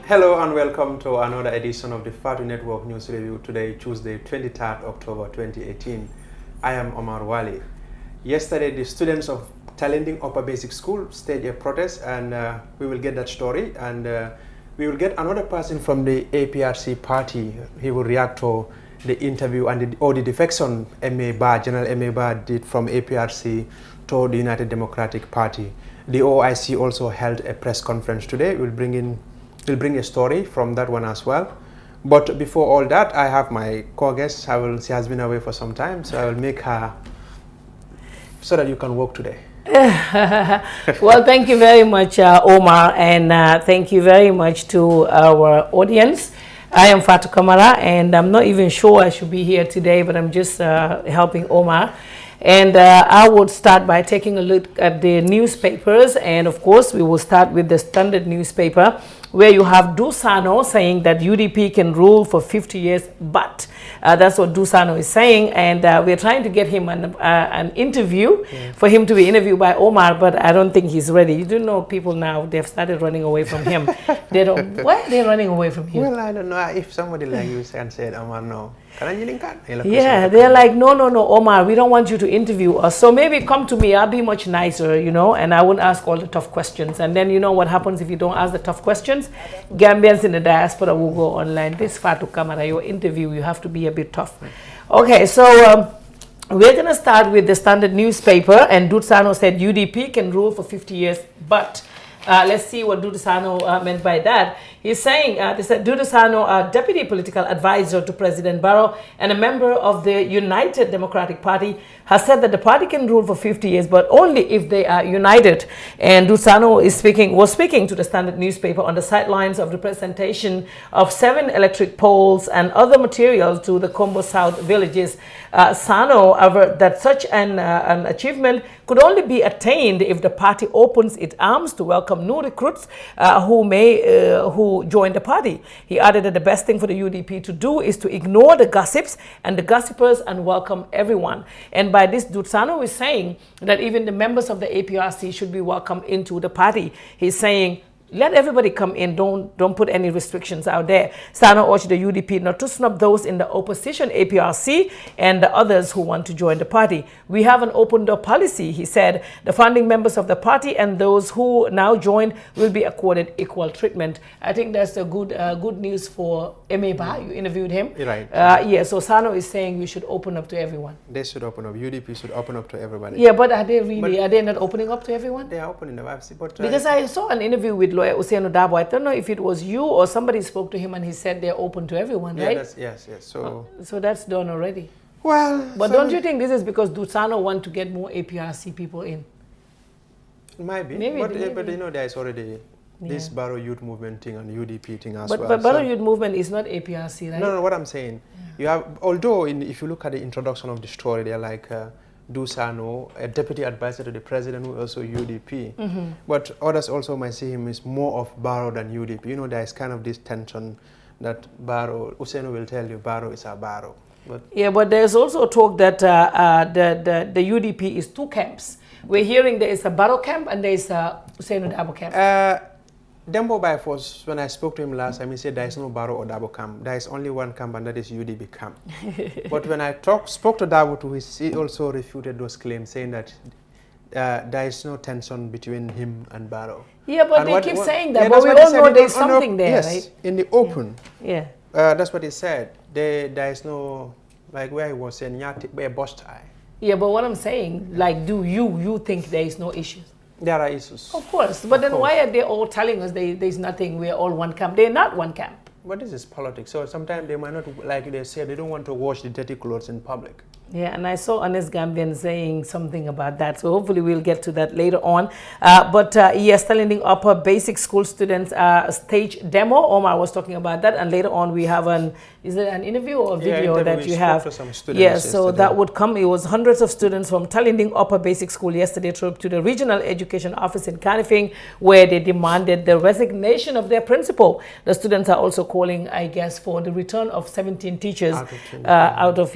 Hello and welcome to another edition of the Fatu Network News Review today, Tuesday, 23rd October 2018. I am Omar Wali. Yesterday, the students of Talending Upper Basic School staged a protest, and we will get that story, and we will get another person from the APRC party. He will react to the interview and the defection General M.A. Ba did from APRC to the United Democratic Party. The OIC also held a press conference today. We'll bring a story from that one as well. But before all that, I have my co-guest. She has been away for some time, so I will make her so that you can work today. Well, thank you very much, Omar, and thank you very much to our audience. I am Fatu Kamara, and I'm not even sure I should be here today, but I'm just helping Omar. And I would start by taking a look at the newspapers, and of course we will start with the Standard newspaper, where you have Dussano saying that UDP can rule for 50 years, but that's what Dussano is saying, and we're trying to get him an interview, for him to be interviewed by Omar, but I don't think he's ready. You do know people now, they've started running away from him. They don't, why are they running away from him? Well, I don't know if somebody like you can say, Omar, no. Yeah, they're like, no, Omar, we don't want you to interview us. So maybe come to me, I'll be much nicer, you know, and I won't ask all the tough questions. And then you know what happens if you don't ask the tough questions? Gambians in the diaspora will go online. This Fatu Kamara, your interview, you have to be a bit tough. Okay, so we're going to start with the Standard newspaper, and Dussano said UDP can rule for 50 years, but let's see what Dussano meant by that. He's saying, they said Dussano, deputy political advisor to President Barrow and a member of the United Democratic Party, has said that the party can rule for 50 years, but only if they are united. And Dussano was speaking to the Standard newspaper on the sidelines of the presentation of 7 electric poles and other materials to the Combo South villages. Sano averred that such an achievement could only be attained if the party opens its arms to welcome new recruits who join the party. He added that the best thing for the UDP to do is to ignore the gossips and the gossipers and welcome everyone. And by this, Dussano is saying that even the members of the APRC should be welcomed into the party. He's saying, let everybody come in, don't put any restrictions out there. Sano urged the UDP not to snub those in the opposition APRC and the others who want to join the party. We have an open door policy, he said. The founding members of the party and those who now join will be accorded equal treatment. I think that's a good news for M.A. Ba. You interviewed him. Right. Yeah, so Sano is saying we should open up to everyone. They should open up. UDP should open up to everybody. Yeah, but are they not opening up to everyone? They are opening up, but because I saw an interview with lawyer Usainu Dabo. I don't know if it was you or somebody spoke to him and he said they're open to everyone, right? Yes. So that's done already. Well, but don't you think this is because Dussano want to get more APRC people in? It might be. Maybe. But you know, there is already this Barrow Youth Movement thing and UDP thing as well. But Barrow Youth Movement is not APRC, right? No, what I'm saying, you have, although if you look at the introduction of the story, they're like Dussano, a deputy advisor to the president, who also UDP. But others also might see him as more of Barrow than UDP. You know, there is kind of this tension that Usainu will tell you, Barrow is a Barrow. But there's also talk that the UDP is 2 camps. We're hearing there is a Barrow camp and there is a Usainu Dabo camp. Dembo by force, when I spoke to him last time, he said there is no Barrow or Dabo camp. There is only one camp, and that is UDP camp. But when I spoke to Dabo too, he also refuted those claims, saying that there is no tension between him and Barrow. Yeah, but they keep saying that, but we all know there is something there, right? Yes, in the open. Yeah. That's what he said. There is no, like where he was saying, where bust eye. Yeah, but what I'm saying, like, do you think there is no issues? There are issues. Of course. But then why are they all telling us there's nothing, we're all one camp? They're not one camp. But this is politics. So sometimes they might not, like they say, they don't want to wash the dirty clothes in public. Yeah, and I saw Honest Gambian saying something about that. So hopefully we'll get to that later on. But yes, Talending Upper Basic School students stage demo. Omar was talking about that. And later on we have is it an interview or a video that you have? Yes, so that would come. It was hundreds of students from Talending Upper Basic School yesterday trip to the Regional Education Office in Kanifing, where they demanded the resignation of their principal. The students are also calling, I guess, for the return of 17 teachers out of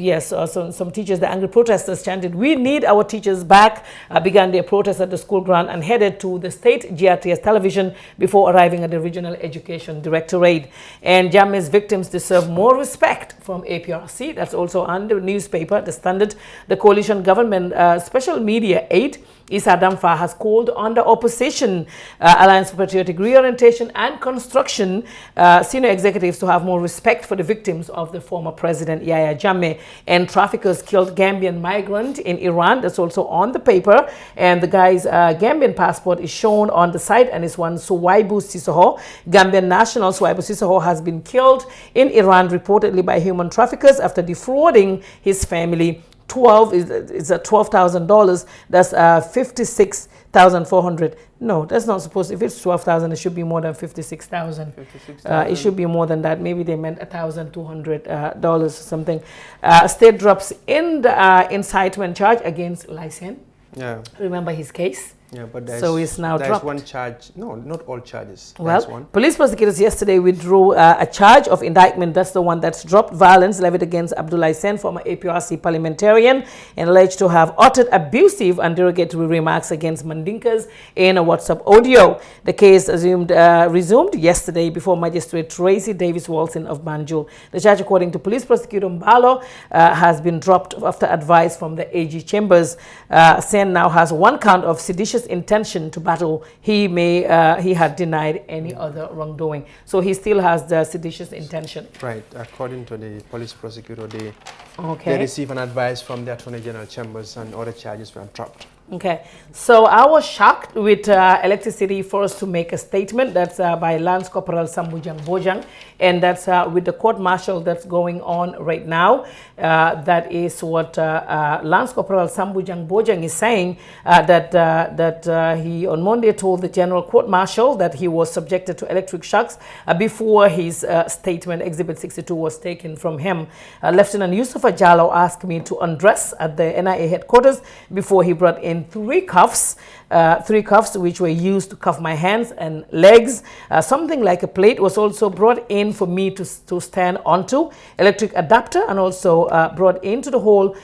some teachers teachers, the angry protesters chanted, "We need our teachers back," began their protest at the school ground and headed to the state GRTS television before arriving at the Regional Education Directorate. And Jammeh's victims deserve more respect from APRC. That's also on the newspaper, The Standard. The coalition government special media aide, Issa Damfa, has called on the opposition Alliance for Patriotic Reorientation and Construction senior executives to have more respect for the victims of the former president Yahya Jammeh. And traffickers killed Gambian migrant in Iran. That's also on the paper. And the guy's Gambian passport is shown on the site, and it's one Suwaibu Sissoho. Gambian national Suwaibu Sissoho has been killed in Iran reportedly by human traffickers after defrauding his family. Is at $12,000. That's 56,400. No, that's not supposed to. If it's 12,000, it should be more than 56,000. It should be more than that. Maybe they meant $1,200 or something. State drops in the incitement charge against Lysen. Yeah. Remember his case? Yeah, but so it's now dropped. One charge. No, not all charges. Well, police prosecutors yesterday withdrew a charge of indictment. That's the one that's dropped. Violence levied against Abdullah Sen, former APRC parliamentarian, and alleged to have uttered abusive and derogatory remarks against Mandinkas in a WhatsApp audio. The case resumed yesterday before Magistrate Tracy Davis Walton of Banjul. The charge, according to police prosecutor Mbalo, has been dropped after advice from the AG Chambers. Sen now has one count of seditious intention to battle. He had denied any other wrongdoing, so he still has the seditious intention. Right. According to the police prosecutor, they received an advice from the Attorney General Chambers and other charges were dropped. Okay, so I was shocked with electricity forced to make a statement. That's by Lance Corporal Sambujang Bojang, and that's with the court martial that's going on right now. That is what Lance Corporal Sambujang Bojang is saying, that he on Monday told the General Court Martial that he was subjected to electric shocks before his statement, Exhibit 62, was taken from him. Lieutenant Yusufa Jallo asked me to undress at the NIA headquarters before he brought in three cuffs which were used to cuff my hands and legs. Something like a plate was also brought in for me to stand onto, electric adapter, and also brought into the hole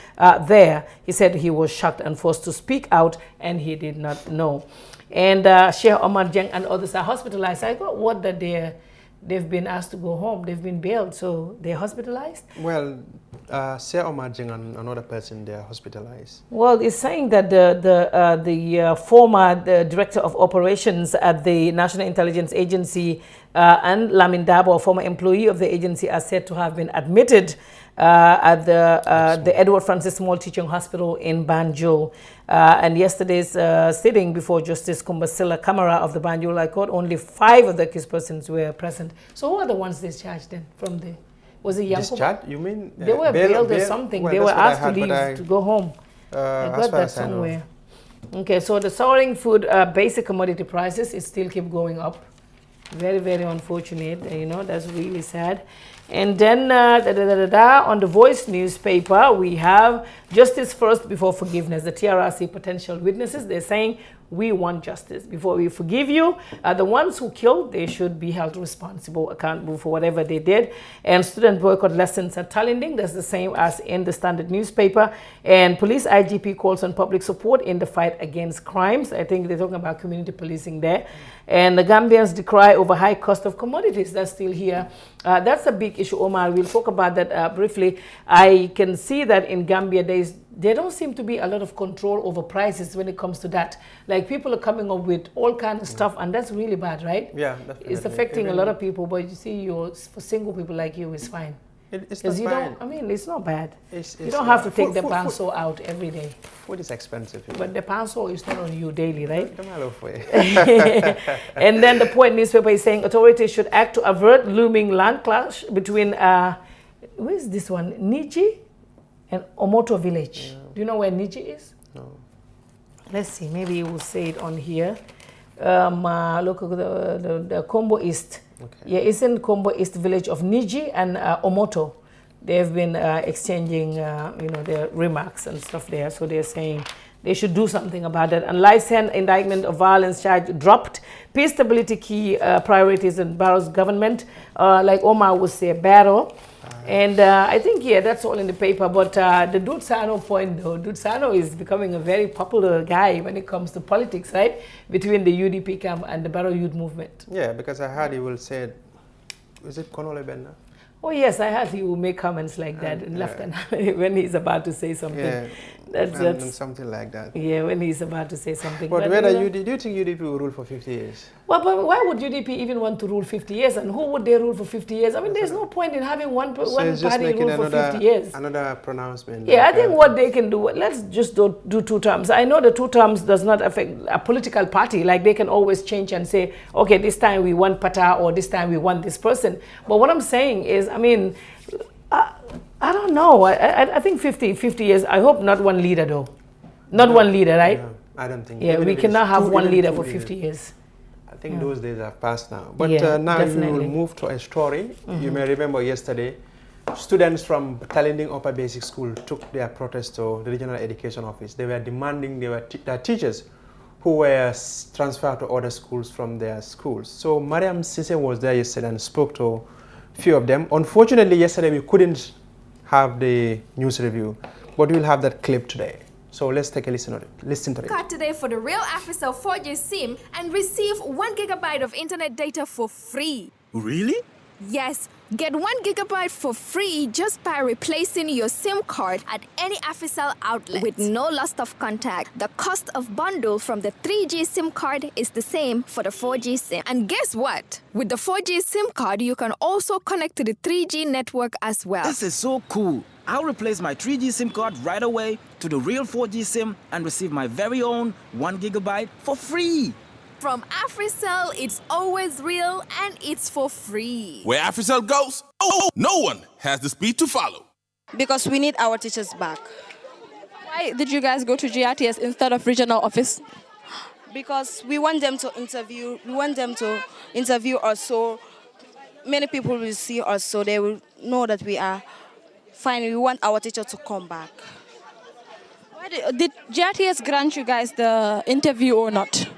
there. He said he was shocked and forced to speak out, and he did not know. And Sheikh Omar Jeng and others are hospitalized. I got word that they've been asked to go home. They've been bailed, so they're hospitalized? Well, Sheikh Omar Jeng and another person, they're hospitalized. Well, it's saying that the former director of operations at the National Intelligence Agency and Lamin Dabo, a former employee of the agency, are said to have been admitted at the Edward Francis Small Teaching Hospital in Banjul. And yesterday's sitting before Justice Kumbasila Kamara of the Banjul High Court, only 5 of the accused persons were present. So who are the ones discharged then from the... Was it Yankuba? Discharged? You mean? They were bailed or something. Well, they were asked to leave, to go home. I got that somewhere. Okay, so the soaring food basic commodity prices, it still keep going up. Very, very unfortunate. You know, that's really sad. And then on the Voice newspaper, we have justice first before forgiveness. The TRRC potential witnesses, they're saying, we want justice. Before we forgive you, the ones who killed, they should be held responsible, accountable for whatever they did. And student boycott lessons at Talinding, that's the same as in the Standard newspaper. And police IGP calls on public support in the fight against crimes. I think they're talking about community policing there. And the Gambians decry over high cost of commodities. That's still here. That's a big issue, Omar. We'll talk about that briefly. I can see that in Gambia, there don't seem to be a lot of control over prices when it comes to that. Like, people are coming up with all kinds of stuff, and that's really bad, right? Yeah, definitely. It's affecting a lot of people, but you see, for single people like you, it's fine. It's not bad. I mean, it's not bad. You don't have to take the panso out every day. Food is expensive. But the panso is not on you daily, right? And And then the Point newspaper is saying authorities should act to avert looming land clash between, where is this one? Niji and Omoto village. Yeah. Do you know where Niji is? No. Let's see, maybe you will say it on here. Look at the Kombo East. Okay. Yeah, it's in Kombo East village of Niji and Omoto. They've been exchanging, their remarks and stuff there. So they're saying they should do something about that. And Lysen indictment of violence charge dropped. Peace stability key priorities in Barrow's government. Like Omar would say, Barrow. And I think, yeah, that's all in the paper. But the Dude Sano point, though, Dude Sano is becoming a very popular guy when it comes to politics, right? Between the UDP camp and the Barrow Youth Movement. Yeah, because I heard he will say, is it Konole Benna? Oh yes, I heard he will make comments like that in left and when he's about to say something. Yeah, that's something like that. Yeah, when he's about to say something. But whether do you think UDP will rule for 50 years? Well, but why would UDP even want to rule 50 years? And who would they rule for 50 years? I mean, there's no point in having one party rule for 50 years. Another pronouncement. Yeah, I think what they can do, let's just do 2 terms. I know the 2 terms does not affect a political party. Like they can always change and say, okay, this time we want Pata or this time we want this person. But what I'm saying is, I mean, I don't know. I think 50 years. I hope not one leader though. Not one leader, right? No, I don't think. Yeah, we cannot have one leader for 50 years. I think those days have passed now. But now definitely. we will move to a story. You may remember yesterday, students from Talending Upper Basic School took their protest to the Regional Education Office. They were demanding their teachers who were transferred to other schools from their schools. So Mariam Sise was there yesterday and spoke to a few of them. Unfortunately, yesterday we couldn't have the news review, but we'll have that clip today. So let's take a listen to it. Card today for the Real Africell 4G SIM and receive 1 GB of internet data for free. Really? Yes, get 1 GB for free just by replacing your SIM card at any Africell outlet. With no loss of contact, the cost of bundle from the 3G SIM card is the same for the 4G SIM. And guess what? With the 4G SIM card, you can also connect to the 3G network as well. This is so cool. I'll replace my 3G SIM card right away to the real 4G SIM and receive my very own 1 GB for free. From Africell, it's always real and it's for free. Where Africell goes, no one has the speed to follow. Because we need our teachers back. Why did you guys go to GRTS instead of regional office? Because we want them to interview. We want them to interview us so many people will see us so they will know that we are fine. We want our teacher to come back. Why did GRTS grant you guys the interview or not?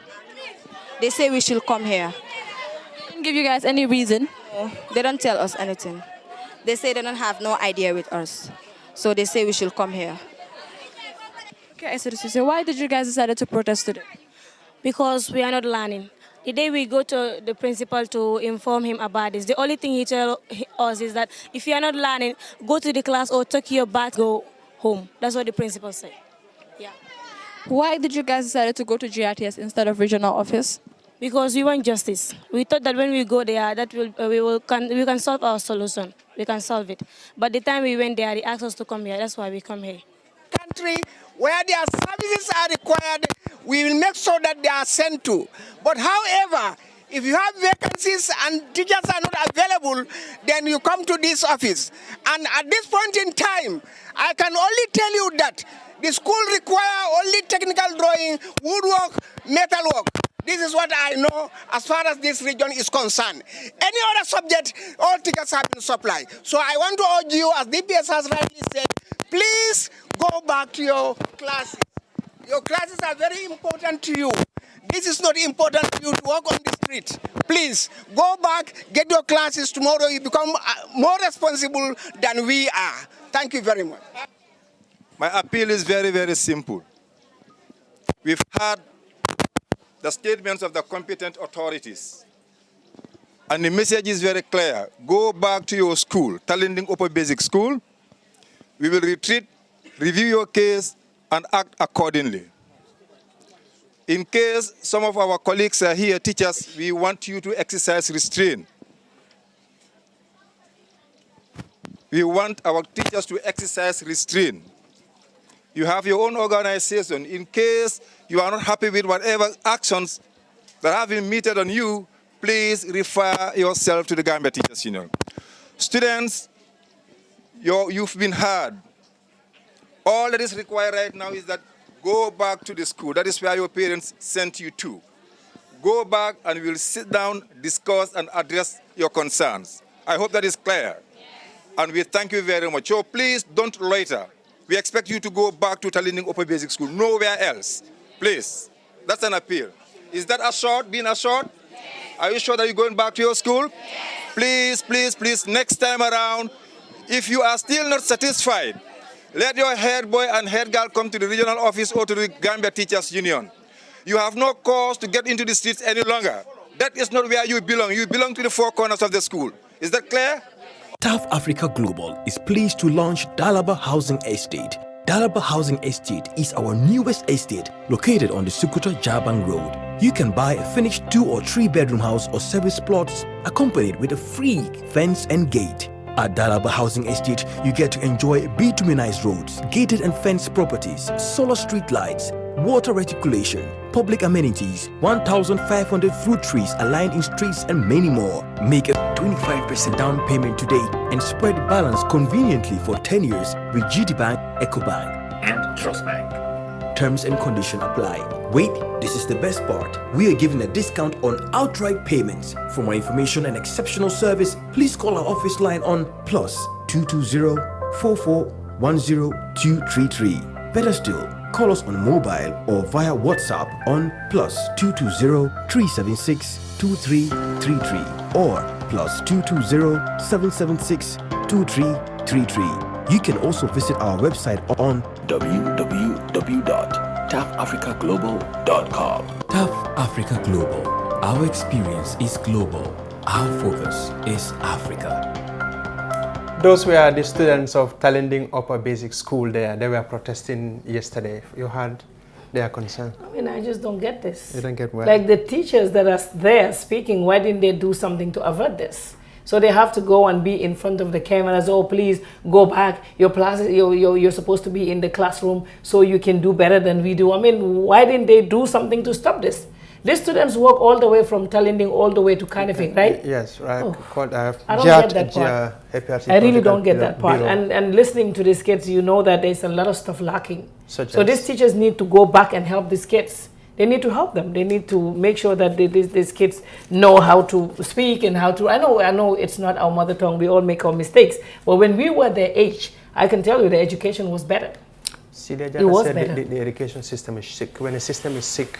They say we should come here. They didn't give you guys any reason? No, they don't tell us anything. They say they don't have no idea with us. So they say we should come here. Okay, so why did you guys decide to protest today? Because we are not learning. The day we go to the principal to inform him about this, the only thing he tells us is that if you are not learning, go to the class or take your bath, go home. That's what the principal said. Yeah. Why did you guys decide to go to GRTS instead of regional office? Because we want justice. We thought that when we go there, that we can solve our solution. We can solve it. But the time we went there, they asked us to come here. That's why we come here. Country where their services are required, we will make sure that they are sent to. But however, if you have vacancies and teachers are not available, then you come to this office. And at this point in time, I can only tell you that the school require only technical drawing, woodwork, metalwork. This is what I know as far as this region is concerned. Any other subject, all tickets have been supplied. So I want to urge you, as DPS has rightly said, please go back to your classes. Your classes are very important to you. This is not important to you to walk on the street. Please, go back, get your classes. Tomorrow you become more responsible than we are. Thank you very much. My appeal is very, very simple. We've heard the statements of the competent authorities. And the message is very clear. Go back to your school, Talending Upper Basic School. We will retreat, review your case, and act accordingly. In case some of our colleagues are here, teachers, we want you to exercise restraint. We want our teachers to exercise restraint. You have your own organization. In case you are not happy with whatever actions that have been meted on you, please refer yourself to the Gambia Teachers Union. Students, you've been heard. All that is required right now is that go back to the school. That is where your parents sent you to. Go back and we'll sit down, discuss, and address your concerns. I hope that is clear. And we thank you very much. So please don't loiter. We expect you to go back to Talending Upper Basic School, nowhere else. Please. That's an appeal. Is that assured, being assured? Yes. Are you sure that you're going back to your school? Yes. Please, please, please, next time around, If you are still not satisfied, let your head boy and head girl come to the regional office or to the Gambia Teachers Union. You have no cause to get into the streets any longer. That is not where you belong. You belong to the four corners of the school. Is that clear? TAF Africa Global is pleased to launch Dalaba Housing Estate. Dalaba Housing Estate is our newest estate located on the Sukuta Jabang Road. You can buy a finished 2 or 3 bedroom house or service plots accompanied with a free fence and gate. At Dalaba Housing Estate, you get to enjoy bituminized roads, gated and fenced properties, solar street lights, water reticulation, public amenities, 1,500 fruit trees aligned in streets and many more. Make a 25% down payment today and spread the balance conveniently for 10 years with GT Bank, EcoBank and Trust Bank. Terms and conditions apply. Wait, this is the best part. We are giving a discount on outright payments. For more information and exceptional service, please call our office line on +220 4410 Better still, call us on mobile or via WhatsApp on +220 376 2333 or +220 776 2333. You can also visit our website on www.tafafricaglobal.com. TAF Africa Global. Our experience is global. Our focus is Africa. Those were the students of Talending Upper Basic School there. They were protesting yesterday. You heard their concern? I mean, I just don't get this. You don't get what? Like the teachers that are there speaking, why didn't they do something to avert this? So they have to go and be in front of the cameras. Oh, please go back. You're supposed to be in the classroom so you can do better than we do. I mean, why didn't they do something to stop this? These students walk all the way from Talending all the way to Kanifing, right? Yes, right. Oh. I don't get that part. I really don't get that part. And listening to these kids, you know that there's a lot of stuff lacking. So these teachers need to go back and help these kids. They need to help them. They need to make sure that these kids know how to speak and how to. I know it's not our mother tongue. We all make our mistakes. But when we were their age, I can tell you the education was better. See, it was said better. The education system is sick. When a system is sick,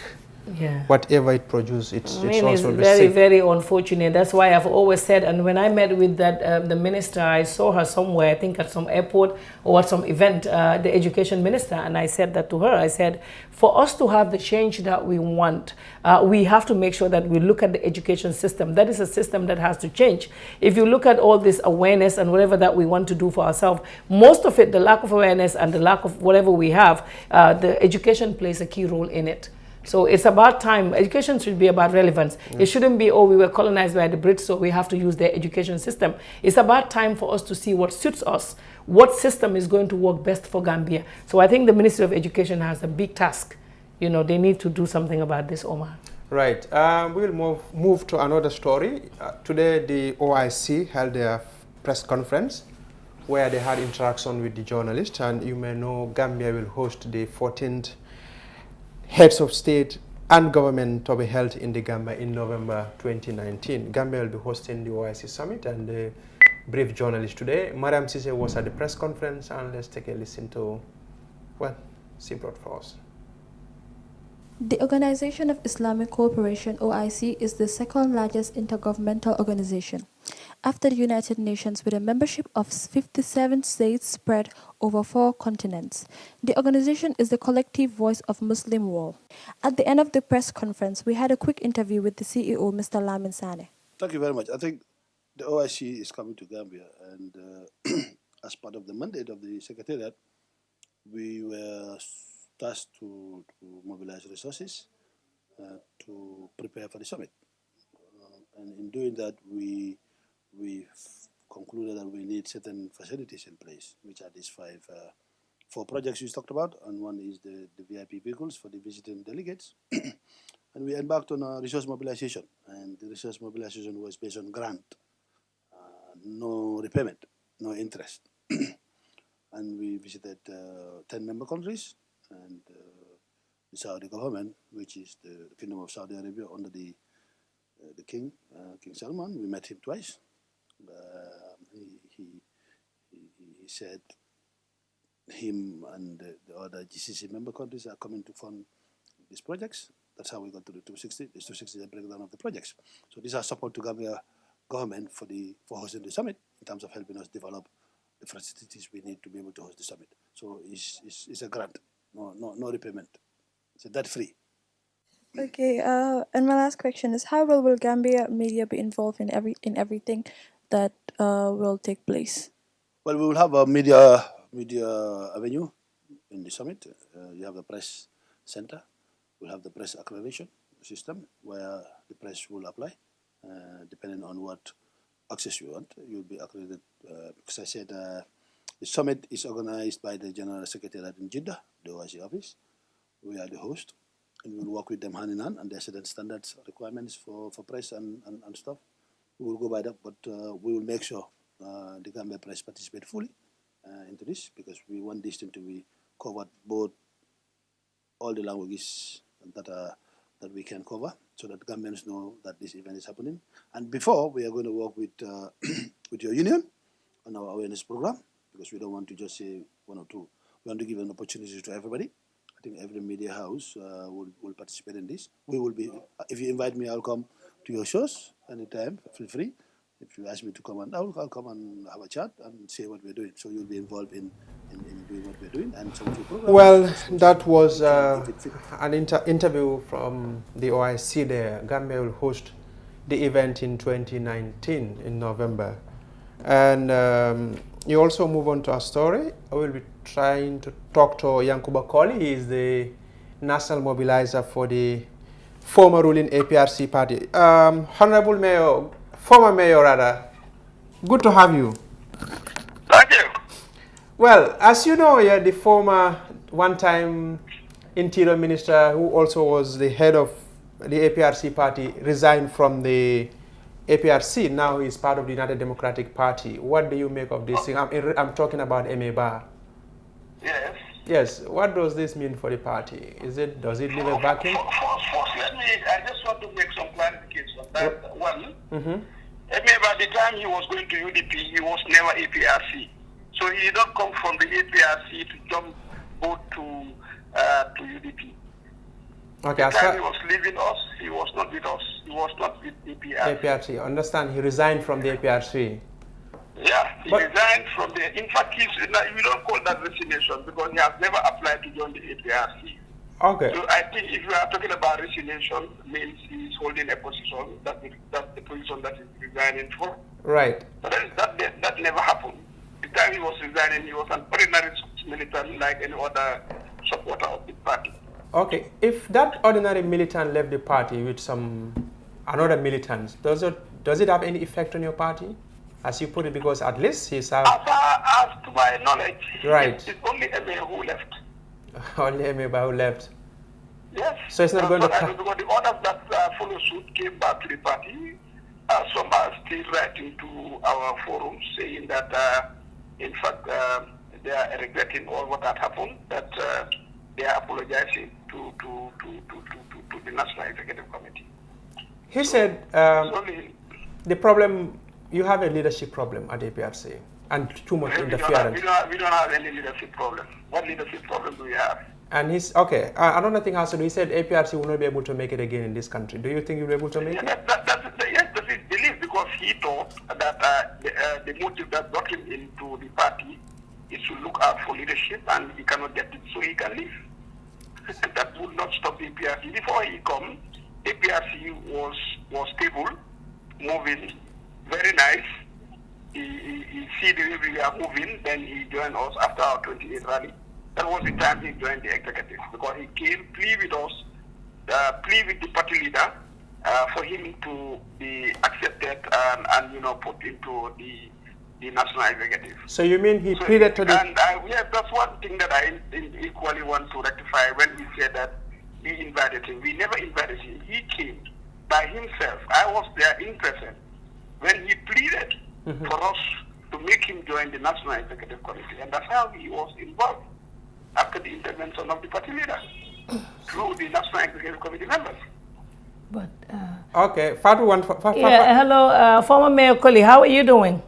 yeah, whatever it produces, it's also very, sick. very unfortunate. That's why I've always said, and when I met with that the minister, I saw her somewhere, I think at some airport or at some event, the education minister, and I said that to her. I said, for us to have the change that we want, we have to make sure that we look at the education system. That is a system that has to change. If you look at all this awareness and whatever that we want to do for ourselves, most of it, the lack of awareness and the lack of whatever we have, the education plays a key role in it. So it's about time. Education should be about relevance. It shouldn't be, oh, we were colonized by the Brits, so we have to use their education system. It's about time for us to see what suits us, what system is going to work best for Gambia. So I think the Ministry of Education has a big task. You know, they need to do something about this, Omar. Right. We'll move to another story. Today, the OIC held their press conference where they had interaction with the journalists, and you may know Gambia will host the 14th Heads of State and Government to be held in the Gambia in November 2019. Gambia will be hosting the OIC Summit, and the brief journalist today, Mariam Sise, was at the press conference, and let's take a listen to what she brought for us. The Organization of Islamic Cooperation, OIC, is the second largest intergovernmental organization, after the United Nations, with a membership of 57 states spread over 4 continents. The organization is the collective voice of Muslim world. At the end of the press conference, we had a quick interview with the CEO, Mr. Lamin Sane. Thank you very much. I think the OIC is coming to Gambia, and as part of the mandate of the Secretariat, we were tasked to mobilize resources to prepare for the summit. And in doing that, we concluded that we need certain facilities in place, which are these 4 projects you talked about, and one is the VIP vehicles for the visiting delegates. And we embarked on a resource mobilization, and the resource mobilization was based on grant, no repayment, no interest. And we visited 10 member countries, and the Saudi government, which is the Kingdom of Saudi Arabia under the King, King Salman. We met him twice. He said him and the other GCC member countries are coming to fund these projects. That's how we got to the 260. This 260 is a breakdown of the projects. So these are support to Gambia government for hosting the summit in terms of helping us develop the facilities we need to be able to host the summit. So it's a grant, no repayment. So that free. Okay, and my last question is, how will Gambia media be involved in everything that will take place? Well, we will have a media avenue in the summit. You have the press center. We'll have the press accreditation system where the press will apply, depending on what access you want. You'll be accredited. Because I said the summit is organized by the General Secretariat in Jeddah, the OIC office. We are the host, and we'll work with them hand in hand, and there's certain standards requirements for press and stuff. We will go by that, but we will make sure the Gambia press participate fully into this, because we want this thing to be covered both all the languages that we can cover, so that Gambians know that this event is happening. And before, we are going to work with with your union on our awareness program, because we don't want to just say one or two. We want to give an opportunity to everybody. I think every media house will participate in this. We will be, if you invite me, I'll come to your shows anytime, feel free. If you ask me to come, I'll come and have a chat and say what we're doing. So you'll be involved in doing what we're doing and some of your programs. Well, that was an interview from the OIC there. Gambia will host the event in 2019 in November. And you also move on to our story. I will be trying to talk to Yankuba Koli. He is the national mobilizer for the former ruling APRC party. Honorable Mayor, former Mayor rather, good to have you. Thank you. Well, as you know, you're the former one-time Interior Minister who also was the head of the APRC party, resigned from the APRC. Now he's part of the United Democratic Party. What do you make of this thing? I'm talking about M.A. Barr. Yes. Yes. What does this mean for the party? Does it leave a vacuum? First, I just want to make some clarification on that. One, M.A. Barr, the time he was going to UDP, he was never APRC. So he did not come from the APRC to jump boat to UDP. Okay, the time he was leaving us, he was not with us. He was not with APRC. APRC, understand. He resigned from the APRC. Yeah, he resigned from the. In fact, we don't call that resignation because he has never applied to join the APRC. Okay. So I think if you are talking about resignation, means he's holding a position that's the position that he's resigning for. Right. But that never happened. The time he was resigning, he was an ordinary militant like any other supporter of the party. Okay, if that ordinary militant left the party with another militant, does it have any effect on your party, as you put it? Because at least he's As far as to my knowledge, right, it's only M.A. who left. Only M.A. who left. Yes. So it's not going to. Because the others that follow suit came back to the party. Some are still writing to our forums saying that, in fact, they are regretting all what had happened. That they are apologizing to the National Executive Committee. He said the problem, you have a leadership problem at APRC and too much interference. We don't have any leadership problem. What leadership problem do we have? And he's, okay, another thing has to do, he said APRC will not be able to make it again in this country. Do you think you'll be able to make it? Yes, that's his belief, because he thought that the motive that brought him into the party is to look out for leadership, and he cannot get it, so he can leave. That would not stop the APRC. Before he come, APRC was stable, moving, very nice. He see the way we are moving, then he joined us after our 28th rally. That was the time he joined the executive, because he came, plea with us, plea with the party leader for him to be accepted and put into the national executive. So you mean he pleaded to the... And yes, that's one thing that I equally want to rectify when he said that we invited him. We never invited him. He came by himself. I was there in person when he pleaded for us to make him join the National Executive Committee. And that's how he was involved after the intervention of the party leader through the National Executive Committee members. But, okay, Fatu one. Hello, former Mayor Koli, how are you doing?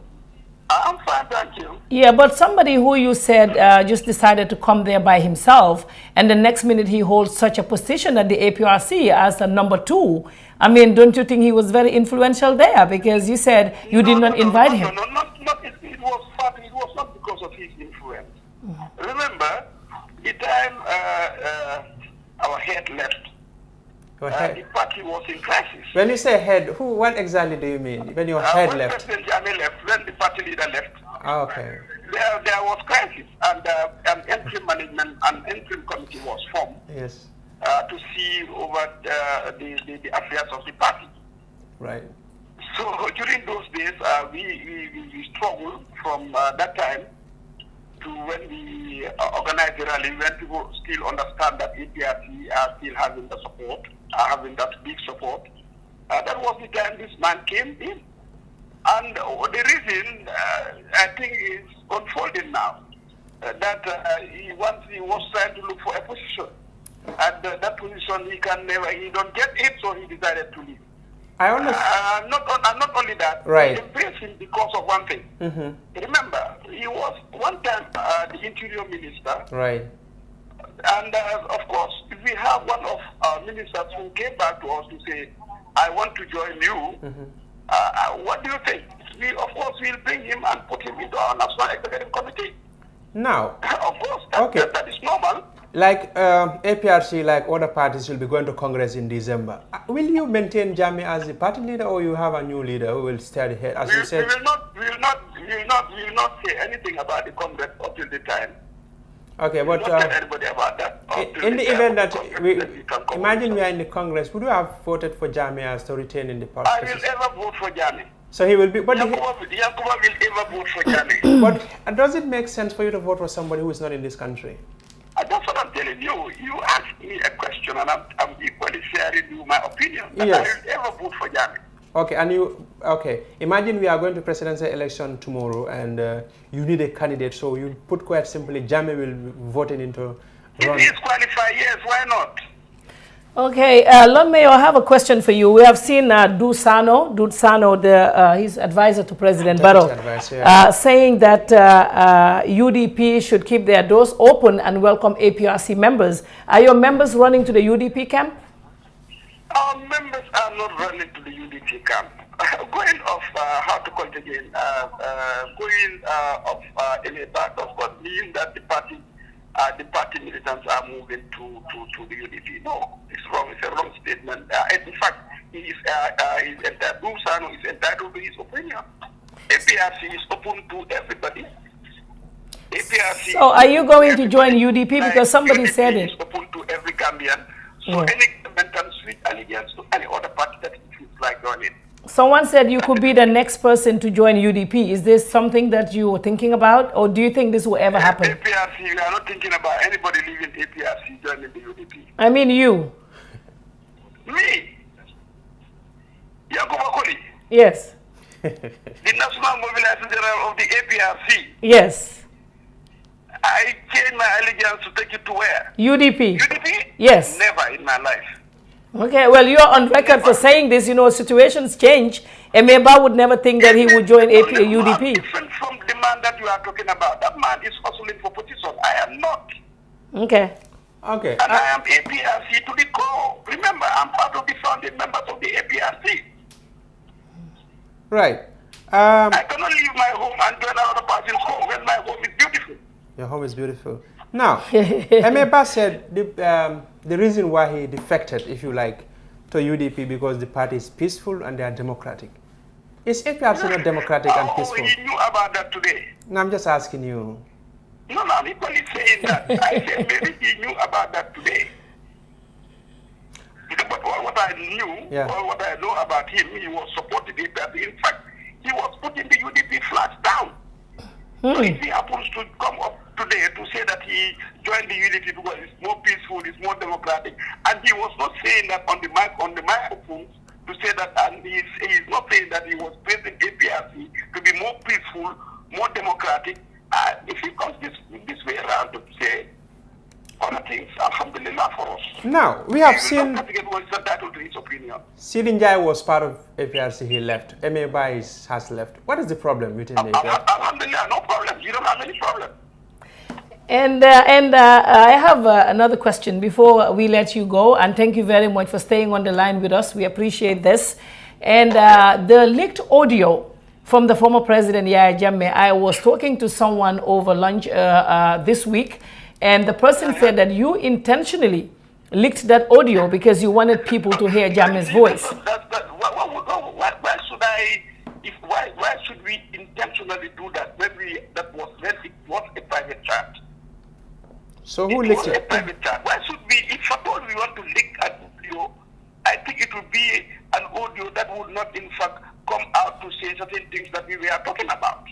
I'm fine, thank you. Yeah, but somebody who you said just decided to come there by himself, and the next minute he holds such a position at the APRC as a number 2. I mean, don't you think he was very influential there? Because you said you did not invite him. It was not remember the time our head left, the party was in crisis. When you say head, what exactly do you mean? When your head when left? President Jammeh left, when the party leader left, Okay. there was crisis, and an interim management, an interim committee was formed. Yes. To see over the affairs of the party. Right. So during those days, we struggled from that time to when we organized the rally, when people still understand that APRC are still having the support, having that big support. That was the time this man came in. And the reason, I think, is unfolding now, that he was trying to look for a position. And that position he don't get it, so he decided to leave. I understand. Not only that, right. we embraced him because of one thing. Remember, he was one time the interior minister. Right. And of course, if we have one of our ministers who came back to us to say, I want to join you, what do you think? We, of course, will bring him and put him into our National Executive Committee. Now, of course, that is normal. Like APRC, like other parties, will be going to Congress in December. Will you maintain Jammeh as the party leader, or you have a new leader who will stay ahead? As you said, we will not say anything about the Congress until the time. Okay, but tell anybody about that. In the event that imagine we are in the Congress, would you have voted for Jammeh as to retain in the party? I will ever vote for Jammeh. So he will be. But Yankuba will ever vote for Jammeh. But does it make sense for you to vote for somebody who is not in this country? That's what I'm telling you. You asked me a question, and I'm equally sharing you my opinion. Yes. I will ever vote for Jammeh. Okay, and imagine we are going to presidential election tomorrow, and you need a candidate. So you put quite simply, Jammeh will be voted into. If he is qualified, yes. Why not? Okay, Lord Mayor, I have a question for you. We have seen Dudsano, his advisor to President Barrow, saying that UDP should keep their doors open and welcome APRC members. Are your members running to the UDP camp? Our members are not running to the UDP camp. Going off how to call it again, going off MA does not mean that the party militants are moving to the UDP. No, it's wrong. It's a wrong statement. In fact, Dudsano is entitled to his opinion. APRC is open to everybody. APRC. So are you going to join UDP? Because somebody said it. Is open to every Gambian. So any government can switch allegiance to any other party that it feels like joining. Someone said you could be the next person to join UDP. Is this something that you were thinking about, or do you think this will ever happen? APRC, we are not thinking about anybody leaving APRC joining the UDP. I mean you. Me? Yankuba Koli? Yes. The National Mobilizer General of the APRC? Yes. I changed my allegiance to take it to where? UDP. UDP? Yes. Never in my life. Okay, well, you're on record for saying this. You know, situations change. Emeba would never think that he would join UDP. Different from the man that you are talking about. That man is hustling for position. I am not. Okay. Okay. And I am APRC to the core. Remember, I'm part of the founding members of the APRC. Right. I cannot leave my home and join another person's home when my home is beautiful. Your home is beautiful. Now, Emeba said the reason why he defected, if you like, to UDP because the party is peaceful and they are democratic. Is APRC not democratic and peaceful? He knew about that today. No, I'm just asking you. No, I'm equally saying that. I said maybe he knew about that today. But what I knew, or what I know about him, he was supporting APRC. In fact, he was putting the UDP flags down. So if he happens to come up today to say that he joined the UDP because it's more peaceful, it's more democratic, and he was not saying that on the microphones to say that, and he is not saying that he was praising APRC to be more peaceful, more democratic. If he comes this way around to say other things, alhamdulillah for us. Now, we have seen Sidin Jai was part of APRC, he left. Emeba has left. What is the problem within the APRC? Alhamdulillah, no problem. You don't have any problem. And I have another question before we let you go. And thank you very much for staying on the line with us. We appreciate this. And the leaked audio From the former president, Yahya Jammeh. I was talking to someone over lunch this week, and the person said that you intentionally leaked that audio because you wanted people to hear Jammeh's voice. Why should we intentionally do that when it was a private chat? So who leaked it? A private chat. Why should we, if at all we want to leak an audio, I think it would be an audio that would not in fact come out to say certain things that we were talking about.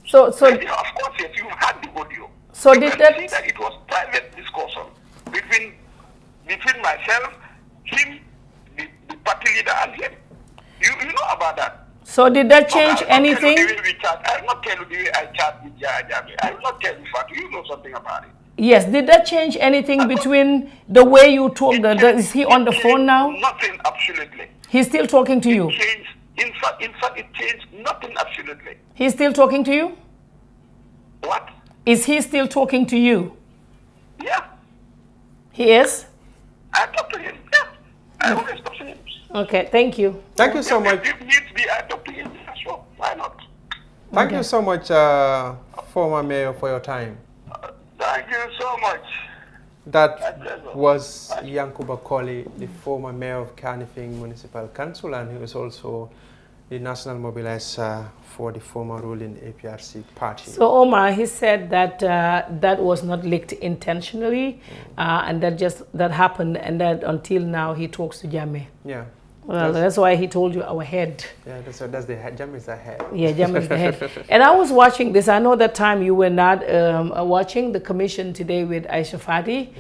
So of course, yes, you had the audio. So you did can see that it was private discussion between myself, him, the party leader, and him. You know about that. So did that change anything? I will not tell you the way I chat with Yahya Jammeh. I will not tell you that. You know something about it. Yes. Did that change anything between the way you talk? Is he on the phone now? Nothing, absolutely. He's still talking to you? In fact, it changed nothing, absolutely. He's still talking to you? What? Is he still talking to you? Yeah. He is? I talk to him, yeah. I always talk to him. Okay, thank you. Thank you so much. If needs be, I talk to him, sure. Why not? Thank you so much, former mayor, for your time. Thank you so much. That was Yankuba Colley, the former mayor of Kanifing Municipal Council, and he was also the national mobilizer for the former ruling APRC party. So Omar, he said that that was not leaked intentionally, and that happened, and that until now he talks to Jammeh. Yeah. Well, that's why he told you our head. Yeah, that's the head. Jammeh is the head. Yeah, Jammeh is the head. And I was watching this. I know that time you were not watching the commission today with Aisha Fati.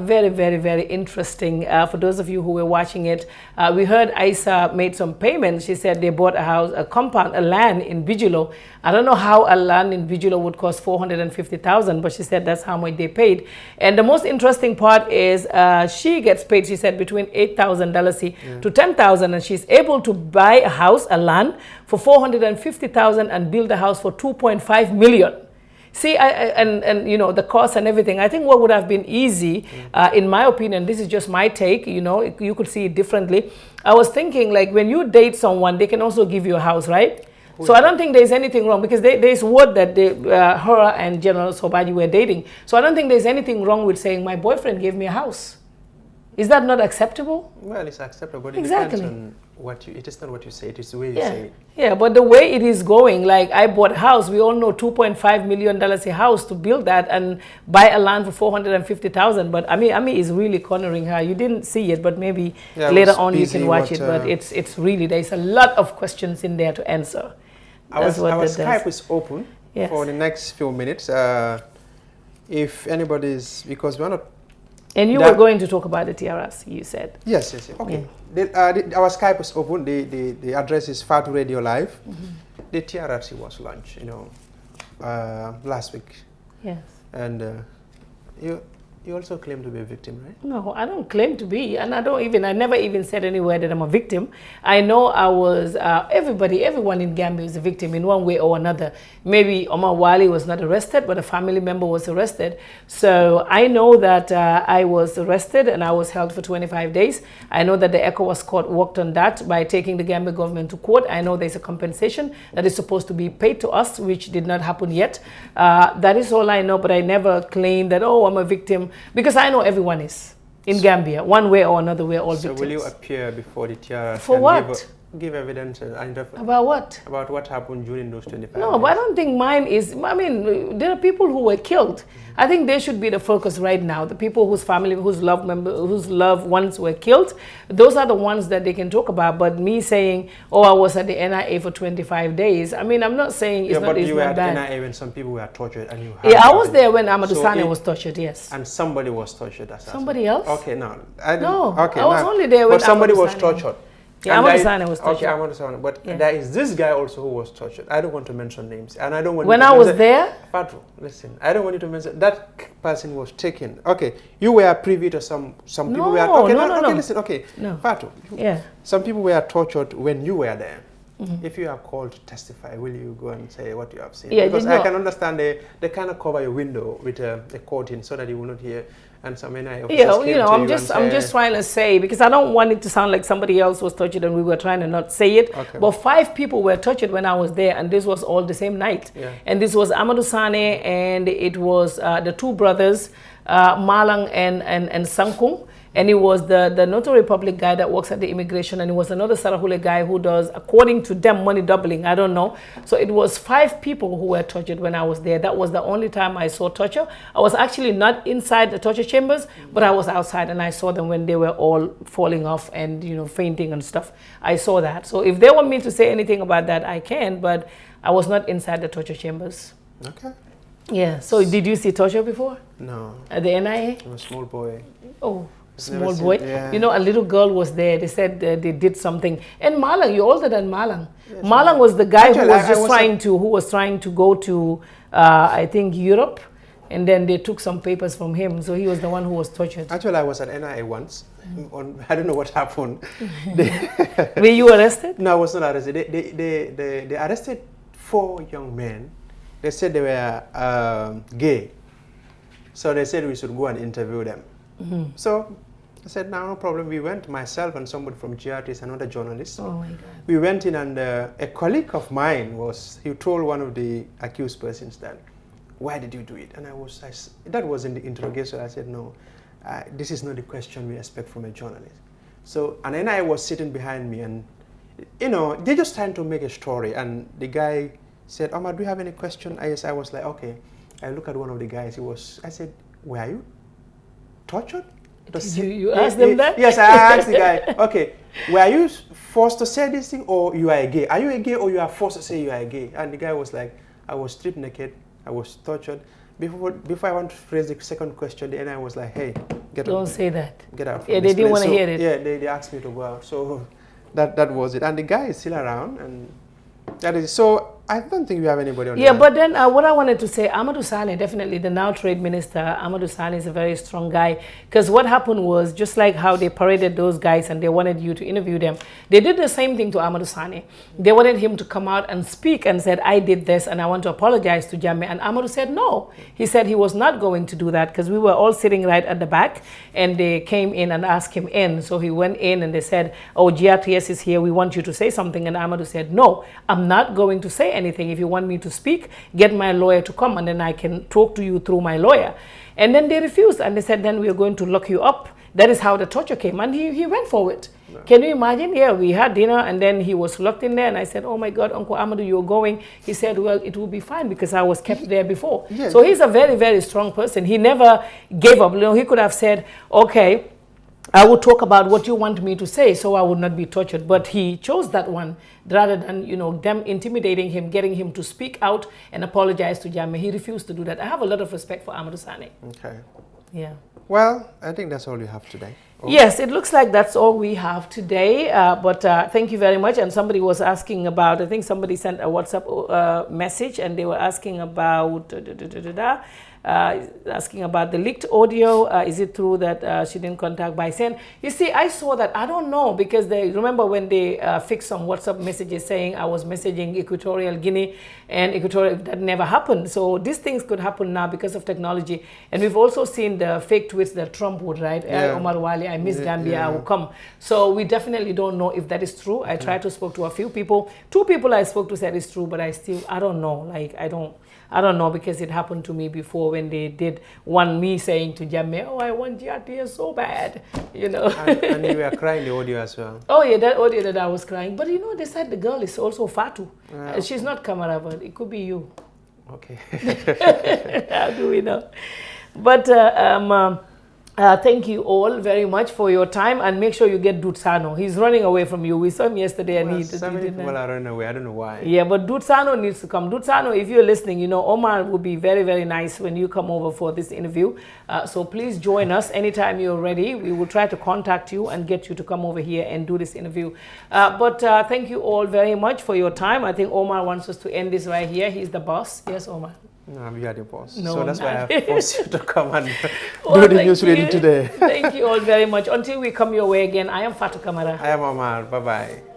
Very, very, very interesting. For those of you who were watching it, we heard Aisha made some payments. She said they bought a house, a compound, a land in Bigelow. I don't know how a land in Bigelow would cost $450,000, but she said that's how much they paid. And the most interesting part is she gets paid, she said, between $8,000 to $10,000, and she's able to buy a house, a land, for $450,000 and build a house for $2.5 million. See, and you know, the cost and everything. I think what would have been easy, in my opinion, this is just my take, you know, you could see it differently. I was thinking, like, when you date someone, they can also give you a house, right? So I don't think there's anything wrong, because there's word that her and General Sobaji were dating. So I don't think there's anything wrong with saying, my boyfriend gave me a house. Is that not acceptable? Well, it's acceptable, but it exactly. depends on what you, it is not what you say, it is the way you say it. Yeah, but the way it is going, like I bought a house, we all know $2.5 million a house to build that and buy a land for $450,000. But Ami is really cornering her. You didn't see it, but maybe later on you can watch it. But it's really, there's a lot of questions in there to answer. Our Skype is open for the next few minutes. If anybody's, because we're not. And you were going to talk about the TRRC, you said. Yes. Okay. Yeah. Our Skype is open. The address is Fatu Radio Live. The TRRC was launched, you know, last week. Yes. And you also claim to be a victim, right? No, I don't claim to be, and I never even said anywhere that I'm a victim. I know I was, everyone in Gambia is a victim in one way or another. Maybe Omar Wali was not arrested, but a family member was arrested. So I know that I was arrested and I was held for 25 days. I know that the ECOWAS court worked on that by taking the Gambia government to court. I know there's a compensation that is supposed to be paid to us, which did not happen yet. That is all I know, but I never claimed that, oh, I'm a victim. Because I know everyone is in Gambia, one way or another, we're all victims. So will you appear before the TRRC? For what? Give evidence. About what? About what happened during those 25 No, days. but I don't think mine is, I mean, there are people who were killed. I think they should be the focus right now. The people whose family, whose loved ones were killed, those are the ones that they can talk about. But me saying, oh, I was at the NIA for 25 days, I mean, I'm not saying it's not bad. But you were at the NIA when some people were tortured and you I was there when Amadou Sane was tortured, yes. And somebody was tortured. Somebody else? Okay, no. I was only there when somebody was tortured. Yeah, Amadou Sane was tortured. Okay, Amadou Sane. But there is this guy also who was tortured. I don't want to mention names. And I don't want when I was there? Fatu, listen, I don't want you to mention. That person was taken. Okay, you were privy to some people were. Okay, no. Listen, okay. No. Fatu. Yeah. Some people were tortured when you were there. if you are called to testify, will you go and say what you have seen? Yeah, because I can understand they kind of cover your window with a curtain so that you will not hear. And some NIA officers came to I'm just trying to say, because I don't want it to sound like somebody else was tortured and we were trying to not say it. Okay. But 5 people were tortured when I was there, and this was all the same night. Yeah. And this was Amadou Sane, and it was the 2 brothers, Malang and Sankung. And it was the notary public guy that works at the immigration, and it was another Sarahule guy who does, according to them, money doubling. I don't know. So it was 5 people who were tortured when I was there. That was the only time I saw torture. I was actually not inside the torture chambers, but I was outside, and I saw them when they were all falling off and, you know, fainting and stuff. I saw that. So if they want me to say anything about that, I can, but I was not inside the torture chambers. Okay. Yeah. So did you see torture before? No. At the NIA? I'm a small boy. Oh. Small boy. Yeah. You know, a little girl was there. They said they did something. And Malang, you're older than Malang. Yes, Malang was the guy who was trying to go to, I think, Europe. And then they took some papers from him. So he was the one who was tortured. Actually, I was at NIA once. I don't know what happened. Were you arrested? No, I was not arrested. They arrested 4 young men. They said they were gay. So they said we should go and interview them. So I said, no problem. We went, myself and somebody from GRTS, another journalist. Oh my God. We went in, and a colleague of mine he told one of the accused persons that, why did you do it? And that was in the interrogation. I said, no, this is not the question we expect from a journalist. So, and then I was sitting behind me, and, you know, they're just trying to make a story. And the guy said, Omar, do you have any question? I was like, okay. I look at one of the guys. I said, where are you? Tortured? You asked them that? Yes, I asked the guy, okay, were you forced to say this thing, or you are a gay? Are you a gay, or you are forced to say you are a gay? And the guy was like, I was stripped naked, I was tortured. Before I want to phrase the second question, the NIA was like, hey, get out. Don't say that. Get out. Yeah, they didn't want to hear it. Yeah, they asked me to go out. So that was it. And the guy is still around, and that is so. I don't think we have anybody on the line. But then what I wanted to say, Amadou Sane, definitely the now trade minister, Amadou Sane is a very strong guy. Because what happened was, just like how they paraded those guys and they wanted you to interview them, they did the same thing to Amadou Sane. They wanted him to come out and speak and said, I did this and I want to apologize to Jammeh. And Amadou said no. He said he was not going to do that, because we were all sitting right at the back, and they came in and asked him in. So he went in and they said, oh, GRTS is here, we want you to say something. And Amadou said, no, I'm not going to say anything. If you want me to speak, get my lawyer to come, and then I can talk to you through my lawyer. And then they refused, and they said, then we are going to lock you up. That is how the torture came, and he went for it. No. Can you imagine? Yeah, we had dinner, and then he was locked in there, and I said, oh my God, Uncle Amadou, you're going. He said, well, it will be fine, because I was kept there before. Yeah, so he's a very, very strong person. He never gave up. You know, he could have said, okay, I would talk about what you want me to say, so I would not be tortured. But he chose that one rather than, you know, them intimidating him, getting him to speak out and apologize to Jammeh. He refused to do that. I have a lot of respect for Amadou Sane. Okay. Yeah. Well, I think that's all you have today. Oh. Yes, it looks like that's all we have today. But thank you very much. And somebody was asking about, I think somebody sent a WhatsApp message, and they were asking about asking about the leaked audio. Is it true that she didn't contact Bison? You see, I saw that. I don't know, because they remember when they fixed some WhatsApp messages saying I was messaging Equatorial Guinea, and Equatorial, that never happened. So these things could happen now because of technology. And we've also seen the fake tweets that Trump would write, Omar Wali, I miss Gambia, I will come. So we definitely don't know if that is true. I tried to speak to a few people. 2 people I spoke to said it's true, but I don't know. Like, I don't know, because it happened to me before when they did me saying to Jammeh, oh, I want GRTS so bad, you know. And you were crying the audio as well. Oh yeah, that audio that I was crying. But you know, they said the girl is also Fatu. She's not Kamara, but it could be you. Okay. How do we know? But thank you all very much for your time, and make sure you get Dutsano. He's running away from you. We saw him yesterday, and so many people are running away. I don't know why. Yeah, but Dutsano needs to come. Dutsano, if you're listening, you know, Omar would be very, very nice when you come over for this interview. So please join us anytime you're ready. We will try to contact you and get you to come over here and do this interview. But thank you all very much for your time. I think Omar wants us to end this right here. He's the boss. Yes, Omar. No, you are the boss. No, so that's why I forced you to come and do the news reading today. Thank you all very much. Until we come your way again, I am Fatu Kamara. I am Omar. Bye-bye.